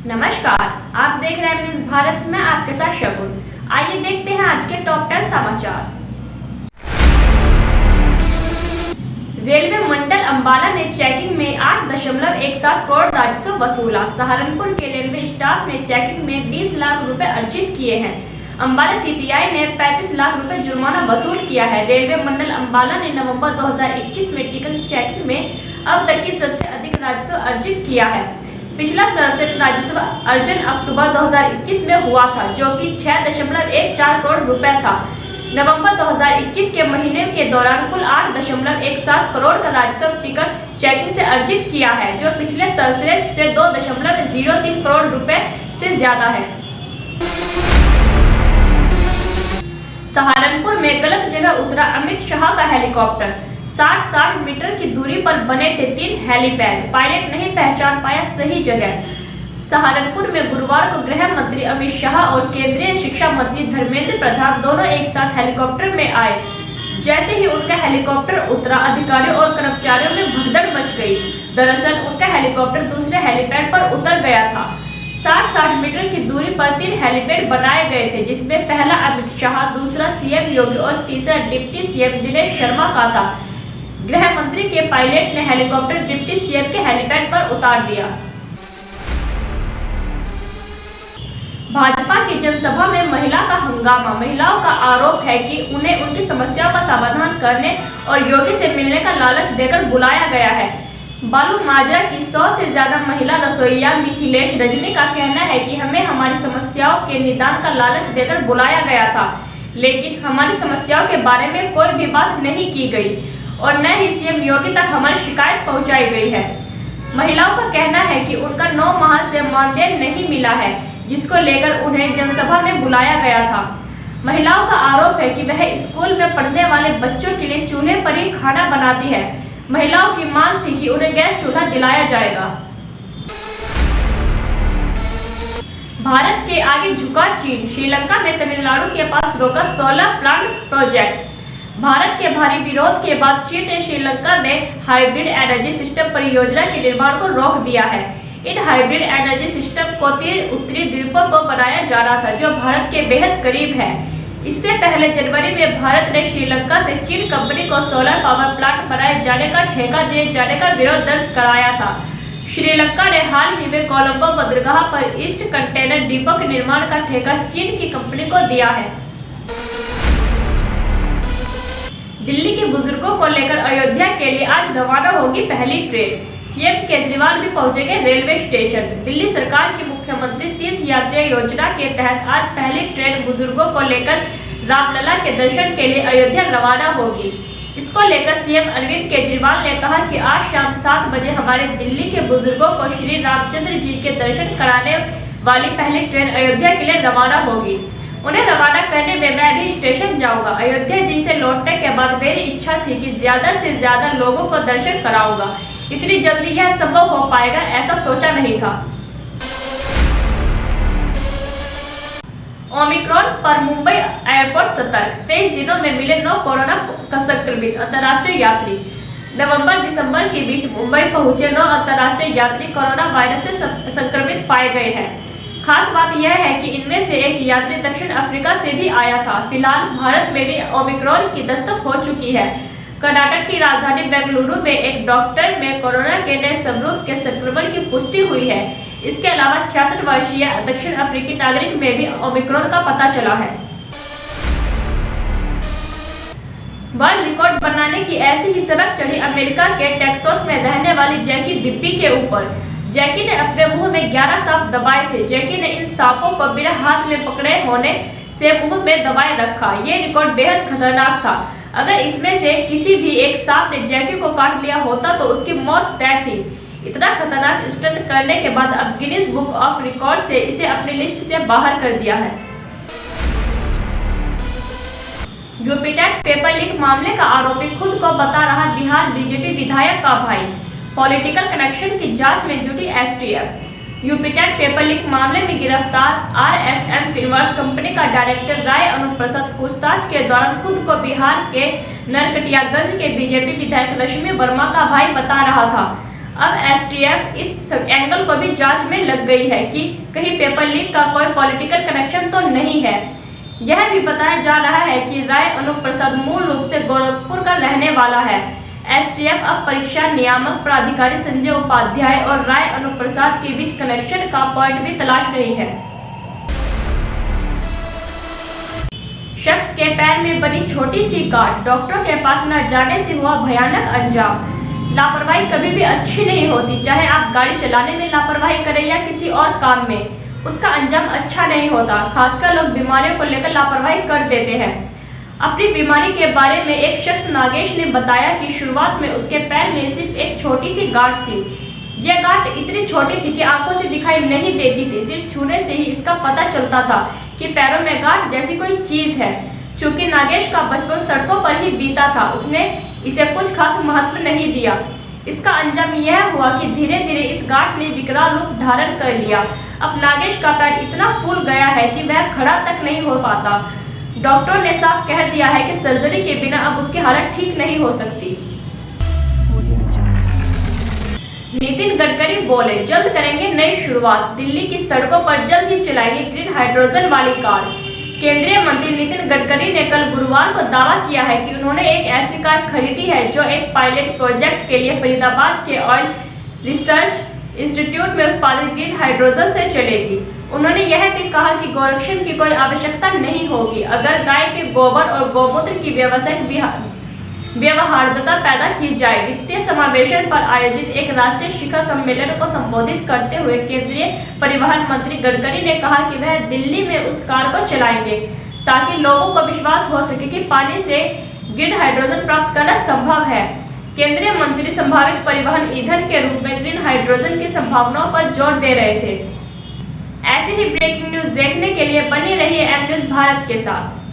नमस्कार, आप देख रहे हैं न्यूज़ भारत में आपके साथ शगुन। आइए देखते हैं आज के टॉप 10 समाचार। रेलवे मंडल अंबाला ने चेकिंग में 8.17 करोड़ राजस्व वसूला। सहारनपुर के रेलवे स्टाफ ने चेकिंग में 20 लाख रुपए अर्जित किए हैं। अंबाला सीटीआई ने 35 लाख रुपए जुर्माना वसूल किया है। रेलवे मंडल अंबाला ने नवंबर 2021 में टिकट चेकिंग में अब तक की सबसे अधिक राजस्व अर्जित किया है। पिछला सर्वश्रेष्ठ राजस्व अर्जन अक्टूबर 2021 में हुआ था, जो कि 6.14 करोड़ रुपए था। नवंबर 2021 के महीने के दौरान कुल 8.17 करोड़ का राजस्व टिकट चेकिंग से अर्जित किया है, जो पिछले सर्वश्रेष्ठ से 2.03 करोड़ रुपए से ज्यादा है। सहारनपुर में गलत जगह उतरा अमित शाह का हेलीकॉप्टर। 60 मीटर की दूरी पर बने थे 3 हेलीपैड, पायलट नहीं पहचान पाया सही जगह। सहारनपुर में गुरुवार को गृह मंत्री अमित शाह और केंद्रीय शिक्षा मंत्री धर्मेंद्र प्रधान दोनों एक साथ हेलीकॉप्टर में आए। जैसे ही उनका हेलीकॉप्टर उतरा, अधिकारियों और कर्मचारियों में भगदड़ मच गई। दरअसल उनका हेलीकॉप्टर दूसरे हेलीपैड पर उतर गया था। 60 मीटर की दूरी पर 3 हेलीपैड बनाए गए थे, जिसमें पहला अमित शाह, दूसरा सीएम योगी और तीसरा डिप्टी सीएम दिनेश शर्मा का था। गृह मंत्री के पायलट ने हेलीकॉप्टर डिप्टी सीएम के हेलीपैड पर उतार दिया। भाजपा की जनसभा में महिला का हंगामा। महिलाओं का आरोप है कि उन्हें उनकी समस्याओं का समाधान करने और योगी से मिलने का लालच देकर बुलाया गया है। बालू माजरा की 100 से ज्यादा महिला रसोइया मिथिलेश रजनी का कहना है कि हमें हमारी समस्याओं के निदान का लालच देकर बुलाया गया था, लेकिन हमारी समस्याओं के बारे में कोई भी बात नहीं की गई और न ही सीएम योगी तक हमारी शिकायत पहुंचाई गई है। महिलाओं का कहना है कि उनका 9 माह से मानदेय नहीं मिला है, जिसको लेकर उन्हें जनसभा में बुलाया गया था। महिलाओं का आरोप है कि वह स्कूल में पढ़ने वाले बच्चों के लिए चूल्हे पर ही खाना बनाती है। महिलाओं की मांग थी कि उन्हें गैस चूल्हा दिलाया जाएगा। भारत के आगे झुका चीन। श्रीलंका में तमिलनाडु के पास रोका सोलर प्लांट प्रोजेक्ट। भारत के भारी विरोध के बाद चीन ने श्रीलंका में हाइब्रिड एनर्जी सिस्टम परियोजना के निर्माण को रोक दिया है। इन हाइब्रिड एनर्जी सिस्टम को 3 उत्तरी द्वीपों पर बनाया जा रहा था, जो भारत के बेहद करीब है। इससे पहले जनवरी में भारत ने श्रीलंका से चीन कंपनी को सोलर पावर प्लांट बनाए जाने का ठेका दिए जाने का विरोध दर्ज कराया था। श्रीलंका ने हाल ही में कोलंबो बंदरगाह पर ईस्ट कंटेनर डिपो के निर्माण का ठेका चीन की कंपनी को दिया है। दिल्ली के बुजुर्गों को लेकर अयोध्या के लिए आज रवाना होगी पहली ट्रेन। सीएम केजरीवाल भी पहुंचेंगे रेलवे स्टेशन। दिल्ली सरकार की मुख्यमंत्री तीर्थ यात्रा योजना के तहत आज पहली ट्रेन बुजुर्गों को लेकर रामलला के दर्शन के लिए अयोध्या रवाना होगी। इसको लेकर सीएम अरविंद केजरीवाल ने कहा कि आज शाम 7 बजे हमारे दिल्ली के बुजुर्गों को श्री रामचंद्र जी के दर्शन कराने वाली पहली ट्रेन अयोध्या के लिए रवाना होगी। उन्हें रवाना करने में मैं भी स्टेशन जाऊंगा। अयोध्या जी से लौटने के बाद मेरी इच्छा थी कि ज्यादा से ज्यादा लोगों को दर्शन कराऊंगा। इतनी जल्दी यह संभव हो पाएगा ऐसा सोचा नहीं था। ओमिक्रॉन पर मुंबई एयरपोर्ट सतर्क। 23 दिनों में मिले 9 कोरोना का संक्रमित अंतर्राष्ट्रीय यात्री। नवंबर-दिसंबर के बीच मुंबई पहुंचे 9 अंतर्राष्ट्रीय यात्री कोरोना वायरस से संक्रमित पाए गए हैं। खास बात यह है कि इनमें से एक यात्री दक्षिण अफ्रीका से भी आया था। फिलहाल भारत में भी ओमिक्रॉन की दस्तक हो चुकी है। कर्नाटक की राजधानी बेंगलुरु में एक डॉक्टर में कोरोना के नए स्वरूप के संक्रमण की पुष्टि हुई है। इसके अलावा 66 वर्षीय दक्षिण अफ्रीकी नागरिक में भी ओमिक्रॉन का पता चला है। वर्ल्ड रिकॉर्ड बनाने की ऐसी ही सड़क चढ़ी अमेरिका के टेक्सास में रहने वाली जैकी बिब्बी के ऊपर। जैकी ने अपने मुंह में 11 सांप दबाए थे। जैकी ने इन सांपों को बिना हाथ में पकड़े होने से मुंह में दबाए रखा। ये रिकॉर्ड बेहद खतरनाक था। अगर इसमें से किसी भी एक सांप ने जैकी को काट लिया होता तो उसकी मौत तय थी। इतना खतरनाक स्टंट करने के बाद अब गिनीज बुक ऑफ रिकॉर्ड से इसे अपनी लिस्ट से बाहर कर दिया है। यूपी टेट पेपर लीक मामले का आरोपी खुद को बता रहा बिहार बीजेपी विधायक का भाई। पॉलिटिकल कनेक्शन की जांच में जुटी STF. UP TET paper leak मामले में गिरफ्तार आरएसएम फिल्मर्स कंपनी का डायरेक्टर राय अनुप्रसाद पूछताछ के दौरान खुद को बिहार के नरकटियागंज के बीजेपी विधायक रश्मि वर्मा का भाई बता रहा था। अब एसटीएफ इस एंगल को भी जांच में लग गई है कि कहीं पेपर लीक का कोई पॉलिटिकल कनेक्शन तो नहीं है। यह भी बताया जा रहा है कि राय अनूप प्रसाद मूल रूप से गोरखपुर का रहने वाला है। एसटीएफ अब परीक्षा नियामक प्राधिकारी संजय उपाध्याय और राय अनूप प्रसाद के बीच कनेक्शन का पॉइंट भी तलाश रही है। शख्स के पैर में बनी छोटी सी गांठ, डॉक्टर के पास न जाने से हुआ भयानक अंजाम। लापरवाही कभी भी अच्छी नहीं होती, चाहे आप गाड़ी चलाने में लापरवाही करें या किसी और काम में, उसका अंजाम अच्छा नहीं होता। खासकर लोग बीमारियों को लेकर लापरवाही कर देते हैं। अपनी बीमारी के बारे में एक शख्स नागेश ने बताया कि शुरुआत में उसके पैर में सिर्फ एक छोटी सी गांठ थी। यह गांठ इतनी छोटी थी कि आंखों से दिखाई नहीं देती थी, सिर्फ छूने से ही इसका पता चलता था कि पैरों में गांठ जैसी कोई चीज है। चूंकि नागेश का बचपन सड़कों पर ही बीता था, उसने इसे कुछ खास महत्व नहीं दिया। इसका अंजाम यह हुआ कि धीरे धीरे इस गांठ ने विकराल रूप धारण कर लिया। अब नागेश का पैर इतना फूल गया है कि वह खड़ा तक नहीं हो पाता। डॉक्टरों ने साफ कह दिया है कि सर्जरी के बिना अब उसकी हालत ठीक नहीं हो सकती। नितिन गडकरी बोले, जल्द करेंगे नई शुरुआत, दिल्ली की सड़कों पर जल्द ही चलाएंगे ग्रीन हाइड्रोजन वाली कार। केंद्रीय मंत्री नितिन गडकरी ने कल गुरुवार को दावा किया है कि उन्होंने एक ऐसी कार खरीदी है जो एक पायलट प्रोजेक्ट के लिए फरीदाबाद के ऑयल रिसर्च इंस्टीट्यूट में उत्पादित ग्रीन हाइड्रोजन से चलेगी। उन्होंने यह भी कहा कि गोरक्षण की कोई आवश्यकता नहीं होगी अगर गाय के गोबर और गौमूत्र की व्यावसायिक व्यवहार्यता पैदा की जाए। वित्तीय समावेशन पर आयोजित एक राष्ट्रीय शिखर सम्मेलन को संबोधित करते हुए केंद्रीय परिवहन मंत्री गडकरी ने कहा कि वह दिल्ली में उस कार को चलाएंगे ताकि लोगों को विश्वास हो सके कि पानी से ग्रीन हाइड्रोजन प्राप्त करना संभव है। केंद्रीय मंत्री संभावित परिवहन ईंधन के रूप में ग्रीन हाइड्रोजन की संभावनाओं पर जोर दे रहे थे। ऐसे ही ब्रेकिंग न्यूज देखने के लिए बने रहिए एम न्यूज भारत के साथ।